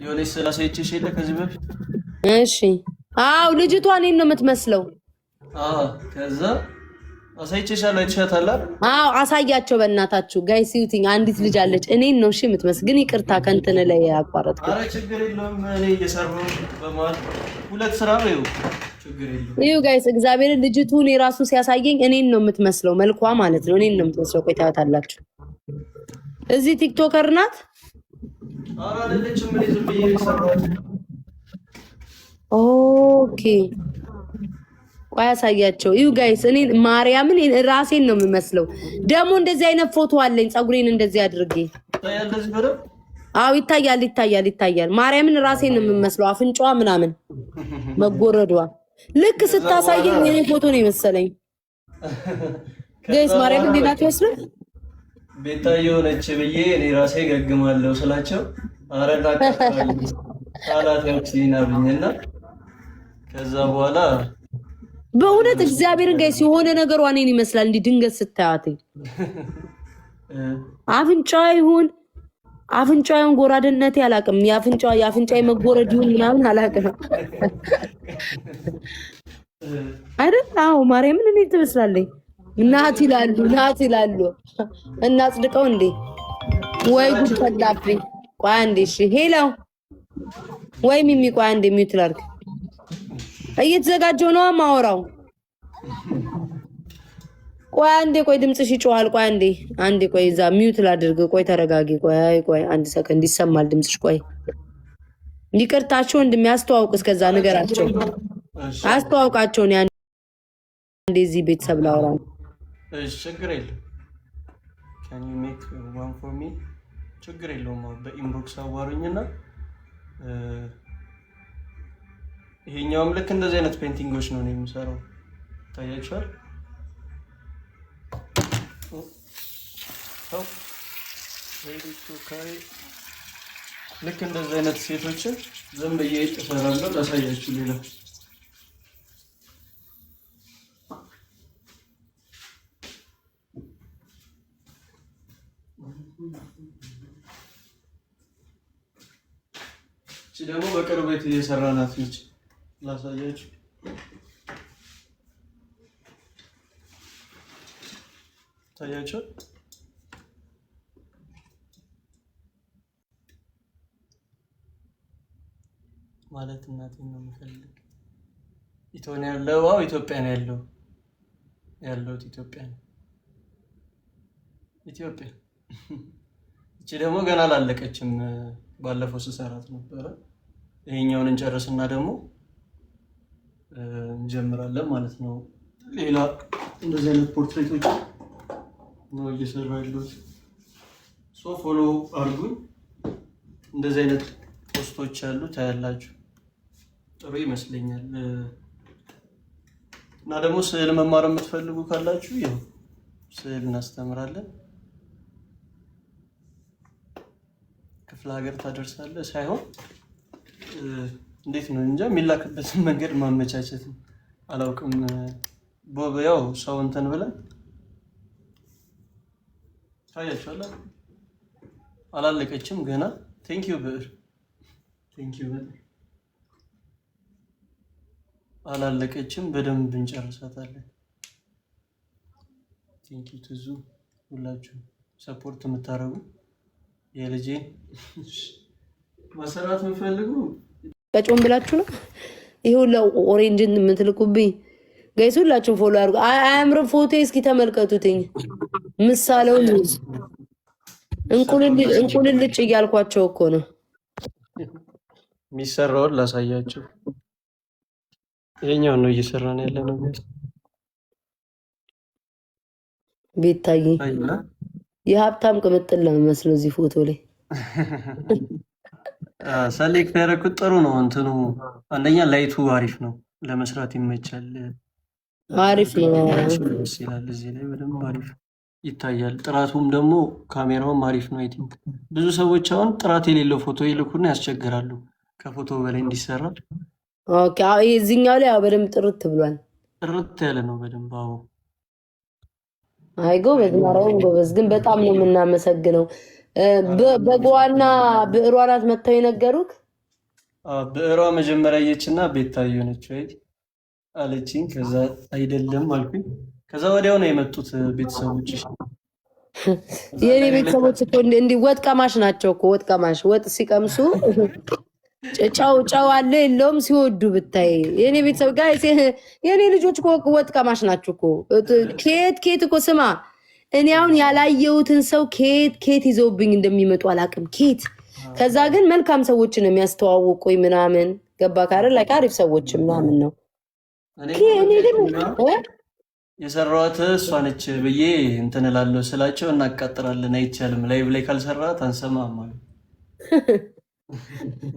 የሆነች ስላሳይቼሽ የለ ከዚህ በፊት? እሺ አው ልጅቷ እኔን ነው የምትመስለው። ከዛ አሳይቼሻለሁ። አይተሻታል? አው አሳያቸው በእናታችሁ ጋይስ ዩቲንግ አንዲት ልጅ አለች እኔን ነው እሺ የምትመስል። ግን ይቅርታ ከእንትን ላይ ያቋረጥኩ። አረ ችግር የለውም እኔ እየሰራሁ በማለት ሁለት ስራ ነው። ችግር የለውም። ይኸው ጋይስ እግዚአብሔርን ልጅቱን የራሱ ሲያሳየኝ እኔን ነው የምትመስለው መልኳ ማለት ነው። እኔን ነው የምትመስለው። ቆይ ታያታላችሁ። እዚህ ቲክቶከር ናት። አረ አይደለችም። ምን ዝም ብዬ እየሰራሁ። ኦኬ ቆይ አሳያቸው። ይኸው ጋይስ እኔ ማርያምን ራሴን ነው የምመስለው። ደግሞ እንደዚህ አይነት ፎቶ አለኝ ፀጉሬን እንደዚህ አድርጌ ታያል። እንደዚህ በደም አው ይታያል። ማርያምን ራሴን ነው የምመስለው። አፍንጫዋ ምናምን መጎረዷ ልክ ስታሳየኝ እኔ ፎቶ ነው የመሰለኝ። ጋይስ ማርያምን እንዴት ያስረል ቤታዬ ሆነች ብዬ እኔ ራሴ ገግማለሁ ስላቸው አረዳ ካላት ያክሲናብኝና ከዛ በኋላ በእውነት እግዚአብሔርን ጋይስ የሆነ ነገሯ እኔን ይመስላል። እንዲህ ድንገት ስታያት አፍንጫውን ጎራደነቴ አላውቅም። የአፍንጫ መጎረድ ይሁን ምናምን አላውቅም አይደል? አዎ ማርያምን እኔ ትመስላለኝ። ናት ይላሉ እናጽድቀው እንዴ? ወይ ጉድ ፈላብኝ። ቆይ አንዴ እሺ ሄሎ ወይ ሚሚ ቆይ አንዴ ሚውት ላድርግ። እየተዘጋጀው ነው ማወራው። ቆይ አንዴ ቆይ ድምጽሽ ይጮሃል። ቆይ አንዴ ቆይ እዛ ሚውት ላድርግ። ቆይ ተረጋጊ። ቆይ አንድ ሰከንድ ይሰማል ድምጽሽ። ቆይ ይቅርታቸው እንደሚያስተዋውቅ እስከዛ ነገራቸው አስተዋውቃቸው ነው አንዴ እዚህ ቤተሰብ ላወራ ነው። እሺ ችግር የለም። can you make one for me? ችግር የለውም። በኢንቦክስ አዋሩኝና ይሄኛውም ልክ እንደዚህ አይነት ፔንቲንጎች ነው የምሰራው። ታያችኋል። ልክ እንደዚህ አይነት ሴቶችን ዝም ብዬ እሰራለሁ። ላሳያችሁ ሌላ ደግሞ በቅርብ ቤት እየሰራናት ነች። ላሳያችሁ። ታያችሁ ማለት እናቴን ነው የምፈልግ። ኢትዮጵያ ነው ያለሁት ኢትዮጵያ ነው። እቺ ደግሞ ገና አላለቀችም። ባለፈው ስሰራት ነበረ። ይሄኛውን እንጨርስና ደግሞ እንጀምራለን ማለት ነው። ሌላ እንደዚህ አይነት ፖርትሬቶች ነው እየሰራሁ ያለሁት። ፎሎ አድርጉኝ። እንደዚህ አይነት ፖስቶች አሉ ታያላችሁ። ጥሩ ይመስለኛል። እና ደግሞ ስዕል መማር የምትፈልጉ ካላችሁ ያው ስዕል እናስተምራለን። ክፍለ ሀገር ታደርሳለህ ሳይሆን እንዴት ነው እንጃ የሚላክበትን መንገድ ማመቻቸት አላውቅም። ያው ሰው እንትን ብለን ታያችኋል። አላለቀችም ገና። ቴንኪዩ ብዕር አላለቀችም። በደንብ እንጨርሳታለን። ቴንኪዩ ትዙ ሁላችሁ ሰፖርት የምታረጉ የልጄን ማሰራት የምፈልጉ ቀጮም ብላችሁ ነው። ይሄው ለኦሬንጅን የምትልኩብኝ ጋይስ ሁላችሁ ፎሎ አድርጉ። አያምርም ፎቶ እስኪ ተመልከቱትኝ። ምሳሌው እንቁልልጭ እያልኳቸው እኮ ነው። የሚሰራውን ላሳያችሁ። ይሄኛው ነው እየሰራን ያለ ነው። ቤታዬ የሀብታም ቅምጥል ነው የሚመስለው እዚህ ፎቶ ላይ። ሰሌክት ያደረኩት ጥሩ ነው። እንትኑ አንደኛ ላይቱ አሪፍ ነው፣ ለመስራት ይመቻል። አሪፍ ነው ይላል። እዚህ ላይ በደንብ አሪፍ ይታያል። ጥራቱም ደግሞ ካሜራውም አሪፍ ነው። አይ ቲንክ ብዙ ሰዎች አሁን ጥራት የሌለው ፎቶ ይልኩና ያስቸግራሉ ከፎቶ በላይ እንዲሰራ። ኦኬ እዚህኛው ላይ በደንብ ጥርት ብሏል። ጥርት ያለ ነው በደንብ። አዎ አይ ጎበዝ ማርያም ጎበዝ። ግን በጣም ነው የምናመሰግነው። በጓና ብዕሯ ናት መጥተው የነገሩት ብዕሯ መጀመሪያ አየችና ቤታዮ ነች ወይ አለችኝ። ከዛ አይደለም አልኩኝ። ከዛ ወዲያው ነው የመጡት ቤተሰቦች። የኔ ቤተሰቦች እኮ እንዲህ ወጥ ቀማሽ ናቸው እኮ ወጥ ቀማሽ። ወጥ ሲቀምሱ ጨው አለ የለውም ሲወዱ ብታይ። የኔ ቤተሰብ ጋር የኔ ልጆች እኮ ወጥ ቀማሽ ናቸው እኮ። ኬት እኮ ስማ፣ እኔ አሁን ያላየሁትን ሰው ኬት ይዘውብኝ እንደሚመጡ አላውቅም። ኬት ከዛ ግን መልካም ሰዎችን የሚያስተዋውቁኝ ምናምን ገባ ካረ ላይ አሪፍ ሰዎች ምናምን ነው። እኔ ደግሞ የሰራኋት እሷ ነች ብዬ እንትን እላለሁ ስላቸው እናቃጥራለን፣ አይቻልም ላይቭ ላይ ካልሰራት አንሰማም አሉ።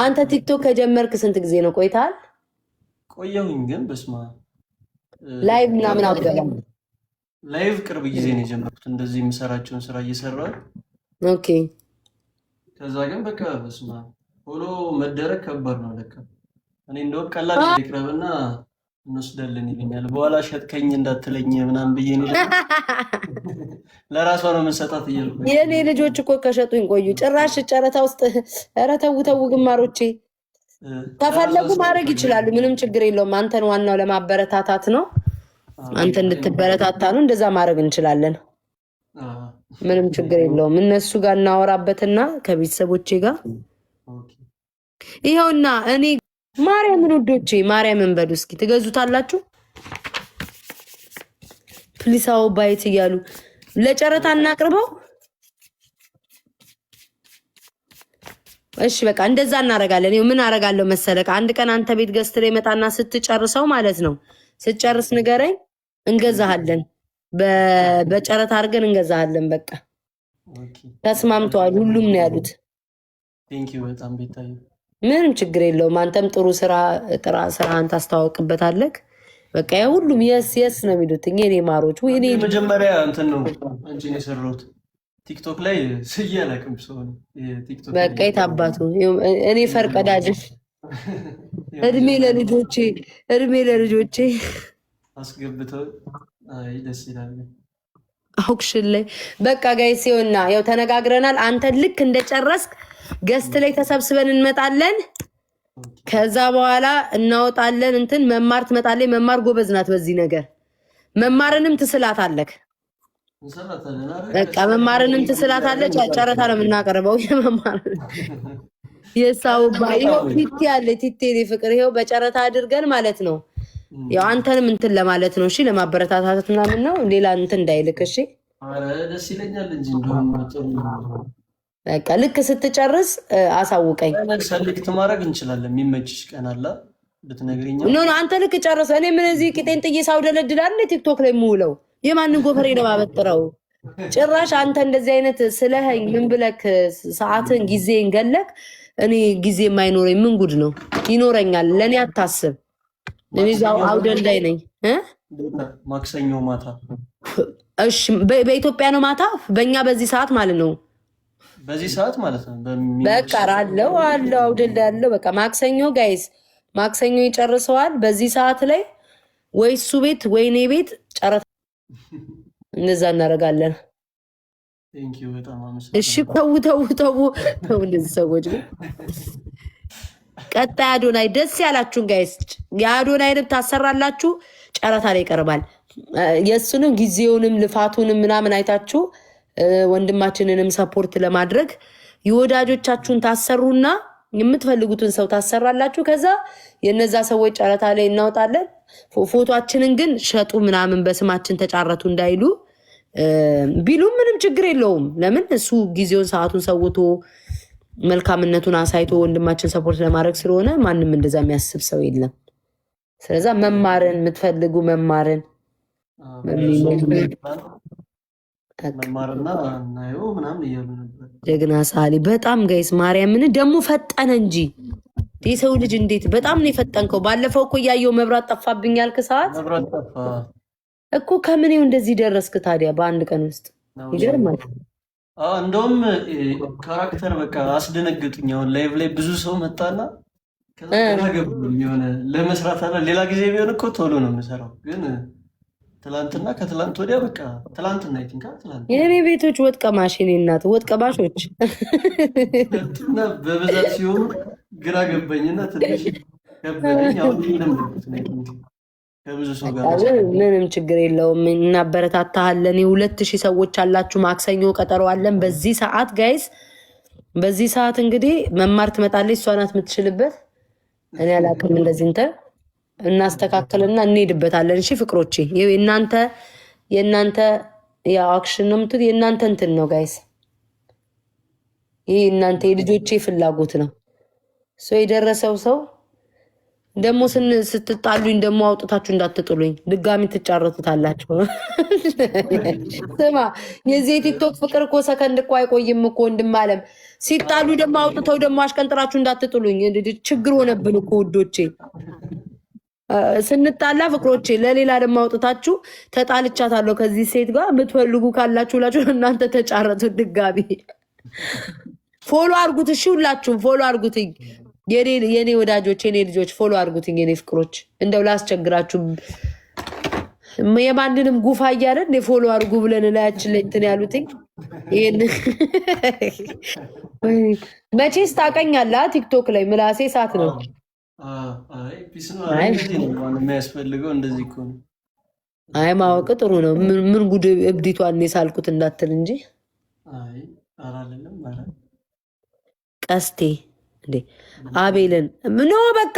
አንተ ቲክቶክ ከጀመርክ ስንት ጊዜ ነው ቆይታል? ቆየሁኝ ግን በስማ ላይቭ ምናምን አትገባም? ላይቭ ቅርብ ጊዜ ነው የጀመርኩት እንደዚህ የምሰራቸውን ስራ እየሰራሁ። ኦኬ። ከዛ ግን በቃ በስማ ፎሎ መደረግ ከባድ ነው ለካ። እኔ እንደውም ቀላል ይቅረብና እንወስዳለን ይለኛል። በኋላ ሸጥከኝ እንዳትለኝ ምናምን ብዬ ነው ለራሷ ነው የምንሰጣት እያልኩ። የኔ ልጆች እኮ ከሸጡኝ ቆዩ። ጭራሽ ጨረታ ውስጥ ኧረ ተው ተው ግማሮቼ። ከፈለጉ ማድረግ ይችላሉ፣ ምንም ችግር የለውም። አንተን ዋናው ለማበረታታት ነው፣ አንተ እንድትበረታታ ነው። እንደዛ ማድረግ እንችላለን፣ ምንም ችግር የለውም። እነሱ ጋር እናወራበትና ከቤተሰቦቼ ጋር ይኸውና እኔ ማርያምን ውዶቼ ማርያምን በሉ እስኪ ትገዙታላችሁ? ፕሊሳው ባይት እያሉ ለጨረታ እናቅርበው። እሺ በቃ እንደዛ እናረጋለን። ምን አረጋለሁ መሰለህ? አንድ ቀን አንተ ቤት ገዝት ላይ መጣና ስትጨርሰው ማለት ነው፣ ስትጨርስ ንገረኝ፣ እንገዛሃለን። በጨረታ አድርገን እንገዛሃለን። በቃ ተስማምተዋል። ሁሉም ነው ያሉት። ቴንኪው በጣም ቤታዬ። ምንም ችግር የለውም። አንተም ጥሩ ስራህን ታስተዋውቅበታለህ። በቃ ሁሉም የስ ነው የሚሉት የኔ ማሮች። መጀመሪያ እንትን ነው አንቺን የሰራሁት ቲክቶክ ላይ ስዬ አላውቅም። ሰው ነው በቃ የታባቱ እኔ ፈርቀዳጅ። እድሜ ለልጆቼ አስገብተው። አይ ደስ ይላል። አውክሽን ላይ በቃ ጋይስ ይኸውና ያው ተነጋግረናል። አንተ ልክ እንደጨረስክ ገስት ላይ ተሰብስበን እንመጣለን። ከዛ በኋላ እናወጣለን። እንትን መማር ትመጣለች። መማር ጎበዝ ናት በዚህ ነገር። መማርንም ትስላታለህ። በቃ መማርንም ትስላታለች። ጨረታ ነው የምናቀርበው። የመማር የሳው ባይው ቲቲ ያለ ቲቲ ፍቅር ይኸው በጨረታ አድርገን ማለት ነው። ያው አንተንም እንትን ለማለት ነው። እሺ ለማበረታታት ምናምን ነው። ሌላ እንትን እንዳይልክ። እሺ አረ ደስ ይለኛል እንጂ እንደውም በቃ ልክ ስትጨርስ አሳውቀኝ። ሰልክት ማድረግ እንችላለን። የሚመችሽ ቀን አለ ብትነግሪኝ። ኖ አንተ ልክ ጨርሰ እኔ ምን እዚህ ቂጤን ጥዬ ሳውደለድላለ ቲክቶክ ላይ የምውለው የማንን ጎፈሬ ነው ማበጥረው? ጭራሽ አንተ እንደዚህ አይነት ስለኸኝ ምን ብለክ ሰዓትን ጊዜን ገለክ። እኔ ጊዜ የማይኖረኝ ምን ጉድ ነው? ይኖረኛል። ለእኔ አታስብ። እኔ ዛው አውደልዳይ ነኝ። ማክሰኞ ማታ። እሺ በኢትዮጵያ ነው ማታ፣ በእኛ በዚህ ሰዓት ማለት ነው። በዚህ ሰዓት ማለት ነው። በቃ አለው አውደልዳይ አለው። በቃ ማክሰኞ ጋይስ፣ ማክሰኞ ይጨርሰዋል። በዚህ ሰዓት ላይ ወይ እሱ ቤት ወይ እኔ ቤት ጨረታ እንደዛ እናደርጋለን። እሺ ተው እንደዚህ ሰዎች ግን ቀጣይ አዶናይ ደስ ያላችሁን ጋይስ፣ የአዶናይ ልብ ታሰራላችሁ። ጨረታ ላይ ይቀርባል። የእሱንም ጊዜውንም ልፋቱንም ምናምን አይታችሁ ወንድማችንንም ሰፖርት ለማድረግ የወዳጆቻችሁን ታሰሩና የምትፈልጉትን ሰው ታሰራላችሁ። ከዛ የነዛ ሰዎች ጨረታ ላይ እናወጣለን። ፎቶአችንን ግን ሸጡ ምናምን በስማችን ተጫረቱ እንዳይሉ ቢሉም ምንም ችግር የለውም። ለምን እሱ ጊዜውን ሰዓቱን ሰውቶ መልካምነቱን አሳይቶ ወንድማችን ሰፖርት ለማድረግ ስለሆነ ማንም እንደዛ የሚያስብ ሰው የለም። ስለዛ መማርን የምትፈልጉ መማርን መማርና እናየው ምናምን እያሉ ነበር። ጀግና ሳሊ በጣም ጋይስ ማርያምን ደግሞ ፈጠነ እንጂ የሰው ልጅ እንዴት በጣም ነው የፈጠንከው። ባለፈው እኮ እያየው መብራት ጠፋብኝ ያልክ ሰዓት መብራት ጠፋ እኮ ከምኔው እንደዚህ ደረስክ ታዲያ በአንድ ቀን ውስጥ? ይገርማል። እንደውም ካራክተር በቃ አስደነግጡኝ። አሁን ላይቭ ላይ ብዙ ሰው መጣና ከዛ ገቡኝ የሆነ ለመስራት አለ። ሌላ ጊዜ ቢሆን እኮ ቶሎ ነው የምሰራው፣ ግን ትላንትና ከትላንት ወዲያ በቃ ትላንትና ይቲንካ ትላንት የኔ ቤቶች ወጥ ቀማሽ የኔ እናት ወጥ ቀማሾች በብዛት ሲሆኑ ግራ ገባኝና ትንሽ ከበደኝ። አሁን ለምንድን ነው ከብዙ ሰው ጋር ምንም ችግር የለውም። እናበረታታሃለን። 2000 ሰዎች አላችሁ። ማክሰኞ ቀጠሮ አለን። በዚህ ሰዓት ጋይስ፣ በዚህ ሰዓት እንግዲህ መማር ትመጣለች። እሷ ናት የምትችልበት። እኔ አላውቅም። እንደዚህ እንትን እናስተካክልና እንሄድበታለን። እሺ ፍቅሮቼ፣ የእናንተ የአክሽን ነው የምትሉት፣ የእናንተ እንትን ነው ጋይስ። ይህ እናንተ የልጆቼ ፍላጎት ነው። የደረሰው ሰው ደግሞ ስትጣሉኝ ደግሞ አውጥታችሁ እንዳትጥሉኝ፣ ድጋሚ ትጫረቱታላችሁ። ስማ የዚህ የቲክቶክ ፍቅር እኮ ሰከንድ እኮ አይቆይም እኮ ወንድም አለም። ሲጣሉ ደግሞ አውጥተው ደግሞ አሽቀንጥራችሁ እንዳትጥሉኝ። ችግር ሆነብን እኮ ውዶቼ፣ ስንጣላ ፍቅሮቼ። ለሌላ ደግሞ አውጥታችሁ ተጣልቻታለሁ ከዚህ ሴት ጋር የምትፈልጉ ካላችሁ ላችሁ እናንተ ተጫረቱ ድጋሚ። ፎሎ አርጉት እሺ፣ ሁላችሁም ፎሎ አርጉትኝ። የኔ ወዳጆች፣ የኔ ልጆች ፎሎ አርጉትኝ። የኔ ፍቅሮች እንደው ላስቸግራችሁ የማንንም ጉፋ እያለን ፎሎ አርጉ ብለን ላያችን ላይ እንትን ያሉትኝ። ይሄን መቼስ ታውቀኛለህ ቲክቶክ ላይ ምላሴ ሳት ነው። የሚያስፈልገው እንደዚህ እኮ ነው። አይ ማወቅ ጥሩ ነው። ምን ጉድ እብዲቷን ሳልኩት እንዳትል እንጂ ቀስቴ እንዴ አቤልን ኖ በቃ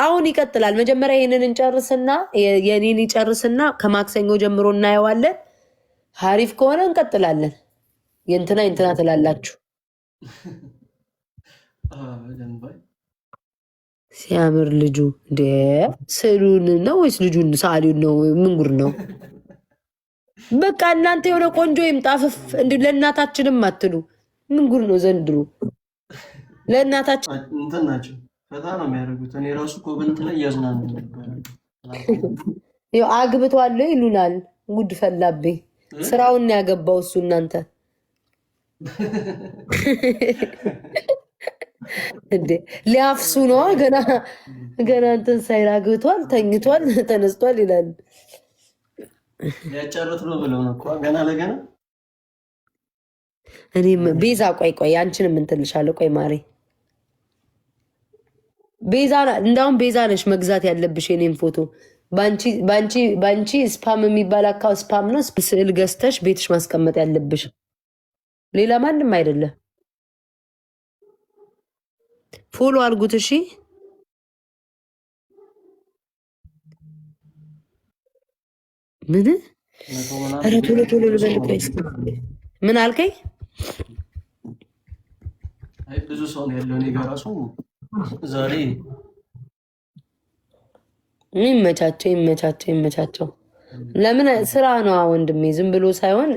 አሁን ይቀጥላል። መጀመሪያ ይህንን እንጨርስና የኔን ይጨርስና ከማክሰኞ ጀምሮ እናየዋለን። ሀሪፍ ከሆነ እንቀጥላለን። የእንትና ትላላችሁ። ሲያምር ልጁ እንደ ስዕሉን ነው ወይስ ልጁን ሰዓሊውን ነው? ምን ጉድ ነው? በቃ እናንተ የሆነ ቆንጆ ይምጣፍፍ እንዲ ለእናታችንም አትሉ። ምን ጉድ ነው ዘንድሮ? ለእናታችን እንትን ናቸው ፈታ ነው የሚያደርጉት። እኔ ራሱ ኮመንት ላይ እያዝናኑ አግብቷል ይሉናል። ጉድ ፈላብኝ። ስራውን ያገባው እሱ። እናንተ እንዴ ሊያፍሱ ነው ገና እንትን ሳይል አግብቷል፣ ተኝቷል፣ ተነስቷል ይላል። ሊያጫርት ነው ብለው ነው ገና ለገና። እኔም ቤዛ ቆይ አንቺንም እንትልሻለሁ። ቆይ ማሬ ቤዛ፣ እንዳውም ቤዛ ነሽ መግዛት ያለብሽ የኔም ፎቶ። ባንቺ ስፓም የሚባል አካውንት ስፓም ነው። ስዕል ገዝተሽ ቤትሽ ማስቀመጥ ያለብሽ፣ ሌላ ማንም አይደለም። ፎሎ አድርጉት እሺ። ምን ኧረ ቶሎ ልበል። ምን አልከኝ? ብዙ ሰው ነው ያለው። እኔ ጋር እራሱ ዛሬ ይመቻቸው። ለምን ስራ ነው ወንድሜ፣ ዝም ብሎ ሳይሆን